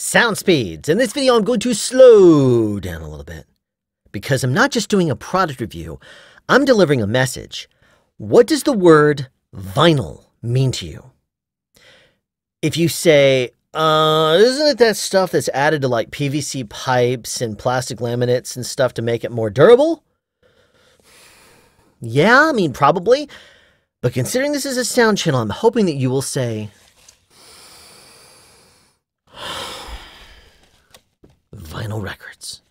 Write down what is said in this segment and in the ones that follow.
sound speeds. In this video, I'm going to slow down a little bit because I'm not just doing a product review, I'm delivering a message. What does the word vinyl mean to you? If you say, isn't it that stuff that's added to like PVC pipes and plastic laminates and stuff to make it more durable? Yeah, I mean, probably. But considering this is a sound channel, I'm hoping that you will say, vinyl records.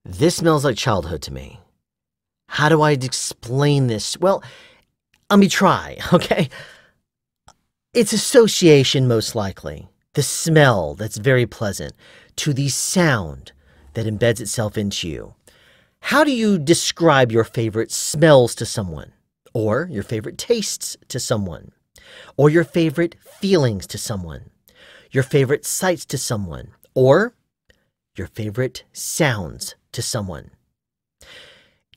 This smells like childhood to me. How do I explain this? Well, let me try, okay? It's association, most likely. The smell that's very pleasant to the sound that embeds itself into you. How do you describe your favorite smells to someone? Or your favorite tastes to someone? Or your favorite feelings to someone? Your favorite sights to someone? Or your favorite sounds to someone?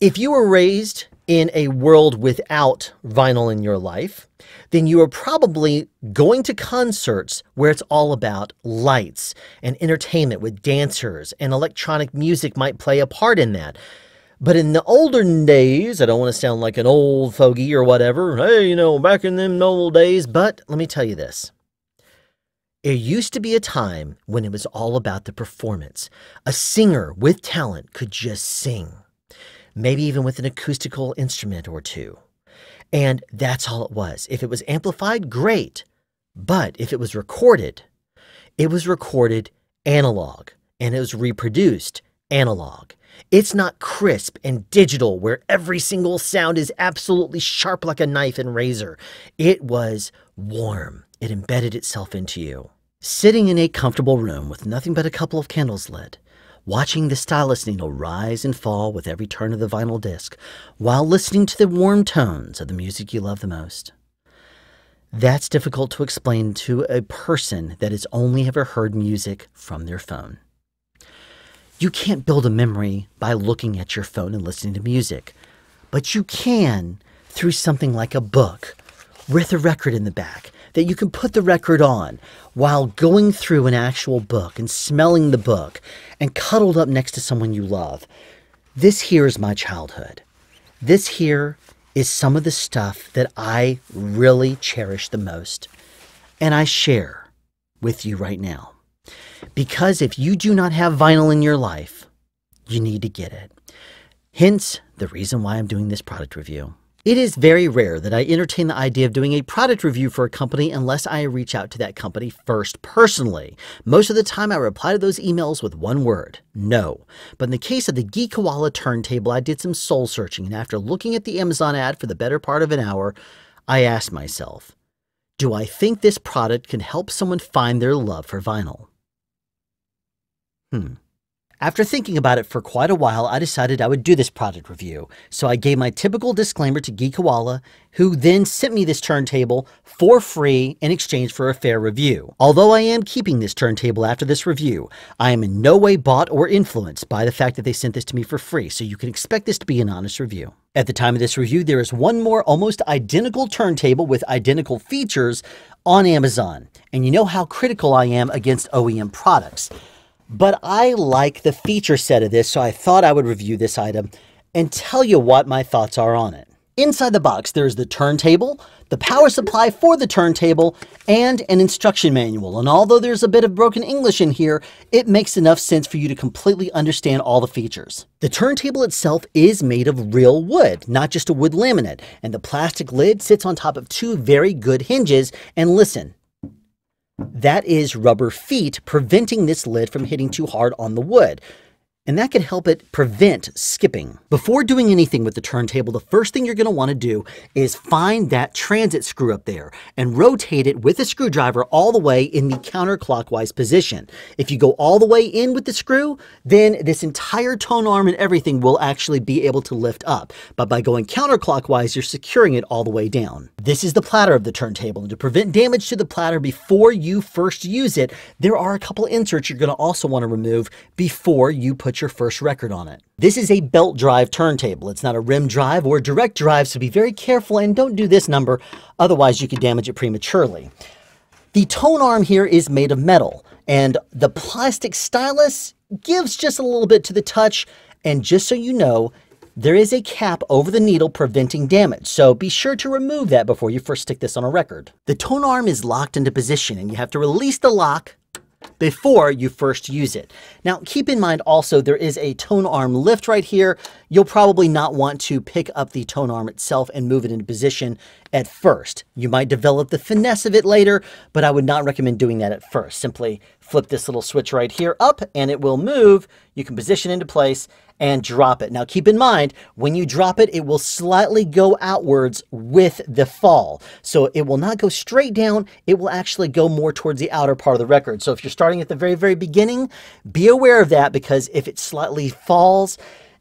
If you were raised in a world without vinyl in your life, then you are probably going to concerts where it's all about lights and entertainment with dancers, and electronic music might play a part in that. But in the older days, I don't want to sound like an old fogey or whatever, hey, you know, back in them old days, but let me tell you this. It used to be a time when it was all about the performance. A singer with talent could just sing, maybe even with an acoustical instrument or two. And that's all it was. If it was amplified, great. But if it was recorded analog, and it was reproduced analog. It's not crisp and digital where every single sound is absolutely sharp like a knife and razor. It was warm. It embedded itself into you. Sitting in a comfortable room with nothing but a couple of candles lit, watching the stylus needle rise and fall with every turn of the vinyl disc, while listening to the warm tones of the music you love the most. That's difficult to explain to a person that has only ever heard music from their phone. You can't build a memory by looking at your phone and listening to music, but you can through something like a book with a record in the back that you can put the record on while going through an actual book and smelling the book and cuddled up next to someone you love. This here is my childhood. This here is some of the stuff that I really cherish the most, and I share with you right now. Because if you do not have vinyl in your life, you need to get it. Hence, the reason why I'm doing this product review. It is very rare that I entertain the idea of doing a product review for a company unless I reach out to that company first personally. Most of the time I reply to those emails with one word, no. But in the case of the Geekoala Turntable, I did some soul searching, and after looking at the Amazon ad for the better part of an hour, I asked myself, do I think this product can help someone find their love for vinyl? After thinking about it for quite a while, I decided I would do this product review. So I gave my typical disclaimer to Geekoala, who then sent me this turntable for free in exchange for a fair review. Although I am keeping this turntable after this review, I am in no way bought or influenced by the fact that they sent this to me for free, so you can expect this to be an honest review. At the time of this review, there is one more almost identical turntable with identical features on Amazon. And you know how critical I am against OEM products. But I like the feature set of this, so I thought I would review this item and tell you what my thoughts are on it. Inside the box, there's the turntable, the power supply for the turntable, and an instruction manual. And although there's a bit of broken English in here, it makes enough sense for you to completely understand all the features. The turntable itself is made of real wood, not just a wood laminate, and the plastic lid sits on top of two very good hinges. And listen, that is rubber feet preventing this lid from hitting too hard on the wood. And that can help it prevent skipping. Before doing anything with the turntable, the first thing you're going to want to do is find that transit screw up there and rotate it with a screwdriver all the way in the counterclockwise position. If you go all the way in with the screw, then this entire tone arm and everything will actually be able to lift up. But by going counterclockwise, you're securing it all the way down. This is the platter of the turntable, and to prevent damage to the platter before you first use it, there are a couple inserts you're going to also want to remove before you put your first record on it. This is a belt drive turntable. It's not a rim drive or direct drive, so be very careful and don't do this number, otherwise you could damage it prematurely. The tone arm here is made of metal, and the plastic stylus gives just a little bit to the touch, and just so you know, there is a cap over the needle preventing damage, so be sure to remove that before you first stick this on a record. The tone arm is locked into position, and you have to release the lock before you first use it. Now, keep in mind also there is a tone arm lift right here. You'll probably not want to pick up the tone arm itself and move it into position at first. You might develop the finesse of it later, but I would not recommend doing that at first. Simply flip this little switch right here up and it will move. You can position into place and drop it. Now keep in mind, when you drop it, it will slightly go outwards with the fall. So it will not go straight down, it will actually go more towards the outer part of the record. So if you're starting at the very, very beginning, be aware of that, because if it slightly falls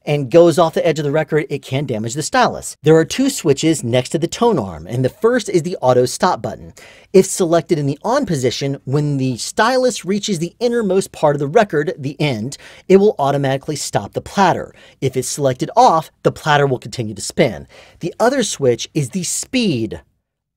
and goes off the edge of the record, it can damage the stylus. There are two switches next to the tone arm, and the first is the auto stop button. If selected in the on position, when the stylus reaches the innermost part of the record, the end, it will automatically stop the platter. If it's selected off, the platter will continue to spin. The other switch is the speed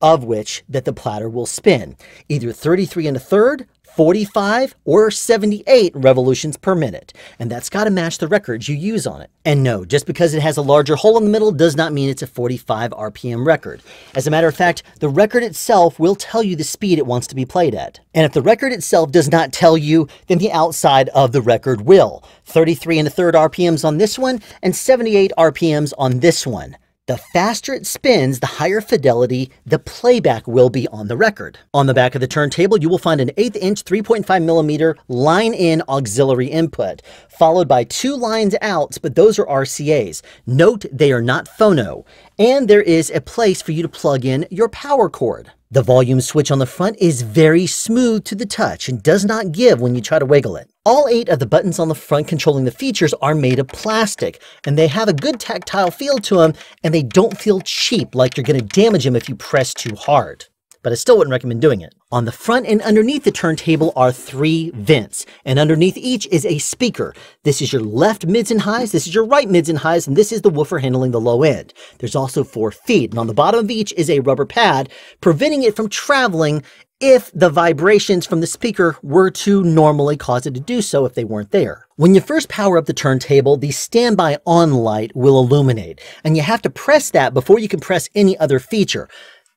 of which that the platter will spin, either 33 1/3, 45, or 78 revolutions per minute. And that's got to match the records you use on it. And no, just because it has a larger hole in the middle does not mean it's a 45 RPM record. As a matter of fact, the record itself will tell you the speed it wants to be played at. And if the record itself does not tell you, then the outside of the record will. 33 1/3 RPMs on this one and 78 RPMs on this one. The faster it spins, the higher fidelity the playback will be on the record. On the back of the turntable, you will find an 1/8 inch 3.5mm line-in auxiliary input, followed by 2 lines out, but those are RCAs. Note they are not phono, and there is a place for you to plug in your power cord. The volume switch on the front is very smooth to the touch and does not give when you try to wiggle it. All 8 of the buttons on the front controlling the features are made of plastic, and they have a good tactile feel to them, and they don't feel cheap like you're going to damage them if you press too hard. But I still wouldn't recommend doing it. On the front and underneath the turntable are 3 vents, and underneath each is a speaker. This is your left mids and highs, this is your right mids and highs, and this is the woofer handling the low end. There's also 4 feet, and on the bottom of each is a rubber pad, preventing it from traveling if the vibrations from the speaker were to normally cause it to do so if they weren't there. When you first power up the turntable, the standby on light will illuminate, and you have to press that before you can press any other feature.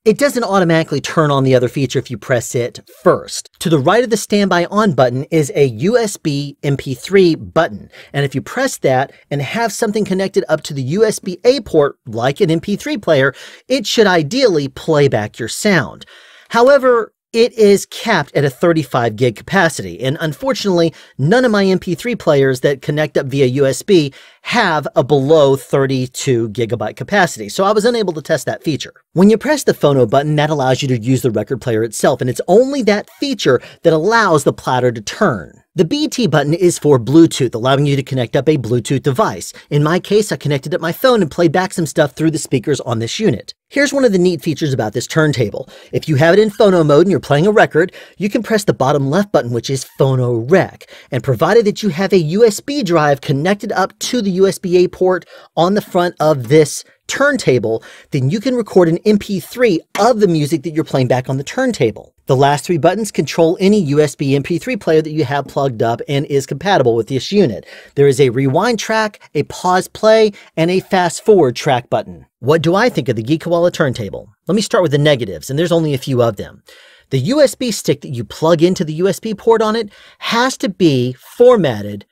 It doesn't automatically turn on the other feature if you press it first. To the right of the standby on button is a USB MP3 button. And if you press that and have something connected up to the USB-A port, like an MP3 player, it should ideally play back your sound. However, it is capped at a 35 gig capacity, and unfortunately, none of my MP3 players that connect up via USB have a below 32 gigabyte capacity, so I was unable to test that feature. When you press the phono button, that allows you to use the record player itself, and it's only that feature that allows the platter to turn. The BT button is for Bluetooth, allowing you to connect up a Bluetooth device. In my case, I connected up my phone and played back some stuff through the speakers on this unit. Here's one of the neat features about this turntable. If you have it in phono mode and you're playing a record, you can press the bottom left button, which is phono rec. And provided that you have a USB drive connected up to the USB-A port on the front of this turntable, then you can record an MP3 of the music that you're playing back on the turntable. The last 3 buttons control any USB MP3 player that you have plugged up and is compatible with this unit. There is a rewind track, a pause play, and a fast forward track button. What do I think of the Geekoala turntable? Let me start with the negatives, and there's only a few of them. The USB stick that you plug into the USB port on it has to be formatted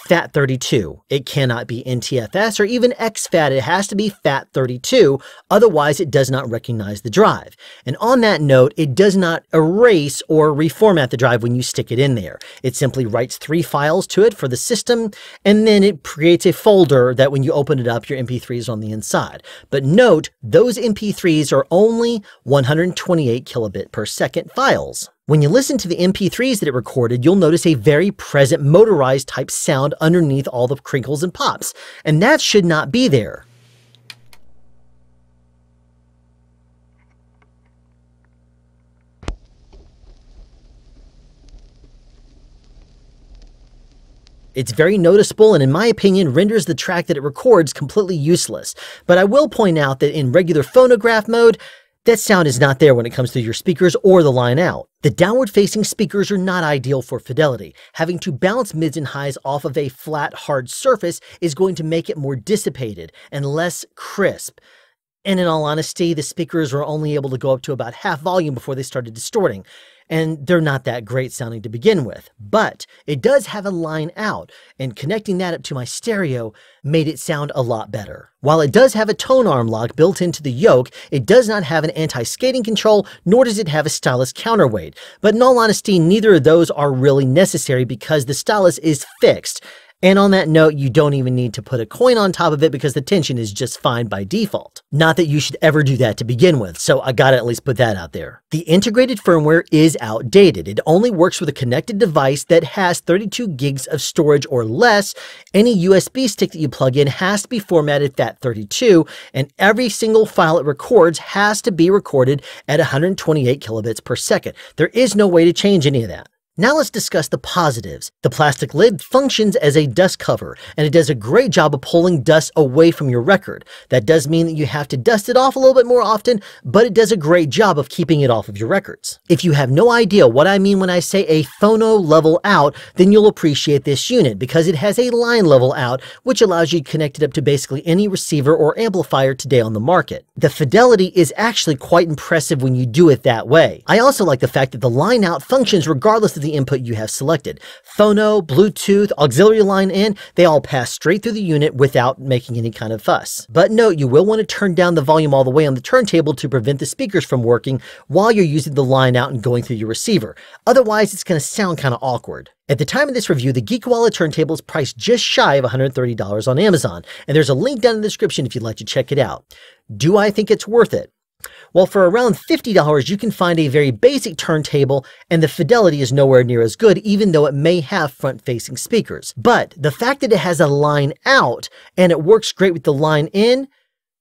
FAT32. It cannot be NTFS or even exFAT. It has to be FAT32, otherwise it does not recognize the drive. And on that note, it does not erase or reformat the drive when you stick it in there. It simply writes 3 files to it for the system, and then it creates a folder that when you open it up, your MP3 is on the inside. But note, those MP3s are only 128 kilobit per second files. When you listen to the MP3s that it recorded, you'll notice a very present motorized type sound underneath all the crinkles and pops, and that should not be there. It's very noticeable and in my opinion renders the track that it records completely useless, but I will point out that in regular phonograph mode, That sound is not there when it comes to your speakers or the line out. The downward-facing speakers are not ideal for fidelity. Having to bounce mids and highs off of a flat, hard surface is going to make it more dissipated and less crisp. And in all honesty, the speakers were only able to go up to about half volume before they started distorting. And they're not that great sounding to begin with. But it does have a line out, and connecting that up to my stereo made it sound a lot better. While it does have a tone arm lock built into the yoke, it does not have an anti-skating control, nor does it have a stylus counterweight. But in all honesty, neither of those are really necessary because the stylus is fixed. And on that note, you don't even need to put a coin on top of it because the tension is just fine by default. Not that you should ever do that to begin with, so I gotta at least put that out there. The integrated firmware is outdated. It only works with a connected device that has 32 gigs of storage or less. Any USB stick that you plug in has to be formatted FAT32, and every single file it records has to be recorded at 128 kilobits per second. There is no way to change any of that. Now let's discuss the positives. The plastic lid functions as a dust cover, and it does a great job of pulling dust away from your record. That does mean that you have to dust it off a little bit more often, but it does a great job of keeping it off of your records. If you have no idea what I mean when I say a phono level out, then you'll appreciate this unit because it has a line level out, which allows you to connect it up to basically any receiver or amplifier today on the market. The fidelity is actually quite impressive when you do it that way. I also like the fact that the line out functions regardless of the input you have selected. Phono, Bluetooth, auxiliary line in, they all pass straight through the unit without making any kind of fuss. But note, you will want to turn down the volume all the way on the turntable to prevent the speakers from working while you're using the line out and going through your receiver. Otherwise, it's going to sound kind of awkward. At the time of this review, the Geekoala Turntable is priced just shy of $130 on Amazon, and there's a link down in the description if you'd like to check it out. Do I think it's worth it? Well, for around $50, you can find a very basic turntable, and the fidelity is nowhere near as good, even though it may have front-facing speakers. But the fact that it has a line out, and it works great with the line in,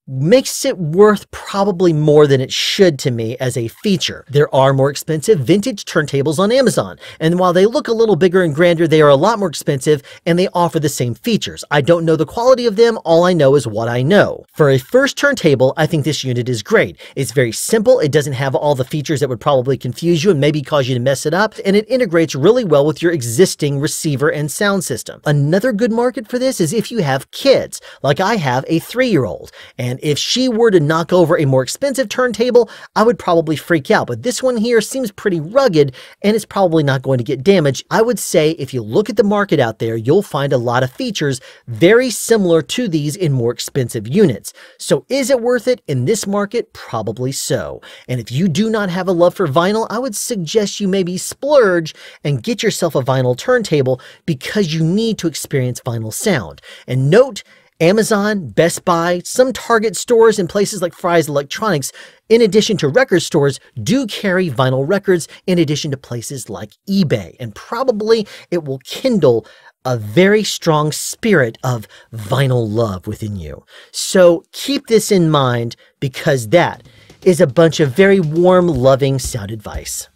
makes it worth probably more than it should to me as a feature. There are more expensive vintage turntables on Amazon, and while they look a little bigger and grander, they are a lot more expensive and they offer the same features. I don't know the quality of them, all I know is what I know. For a first turntable, I think this unit is great. It's very simple, it doesn't have all the features that would probably confuse you and maybe cause you to mess it up, and it integrates really well with your existing receiver and sound system. Another good market for this is if you have kids, like I have a 3-year-old, and if she were to knock over a more expensive turntable, I would probably freak out. But this one here seems pretty rugged and it's probably not going to get damaged. I would say if you look at the market out there, you'll find a lot of features very similar to these in more expensive units. So is it worth it in this market? Probably so. And if you do not have a love for vinyl, I would suggest you maybe splurge and get yourself a vinyl turntable because you need to experience vinyl sound. And note, Amazon, Best Buy, some Target stores, and places like Fry's Electronics, in addition to record stores, do carry vinyl records in addition to places like eBay. And probably it will kindle a very strong spirit of vinyl love within you. So keep this in mind because that is a bunch of very warm, loving sound advice.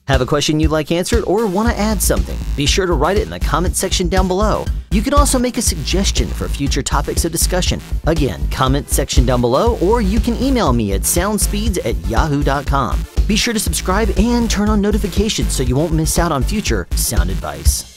Have a question you'd like answered or want to add something? Be sure to write it in the comment section down below. You can also make a suggestion for future topics of discussion. Again, comment section down below, or you can email me at soundspeeds@yahoo.com. Be sure to subscribe and turn on notifications so you won't miss out on future sound advice.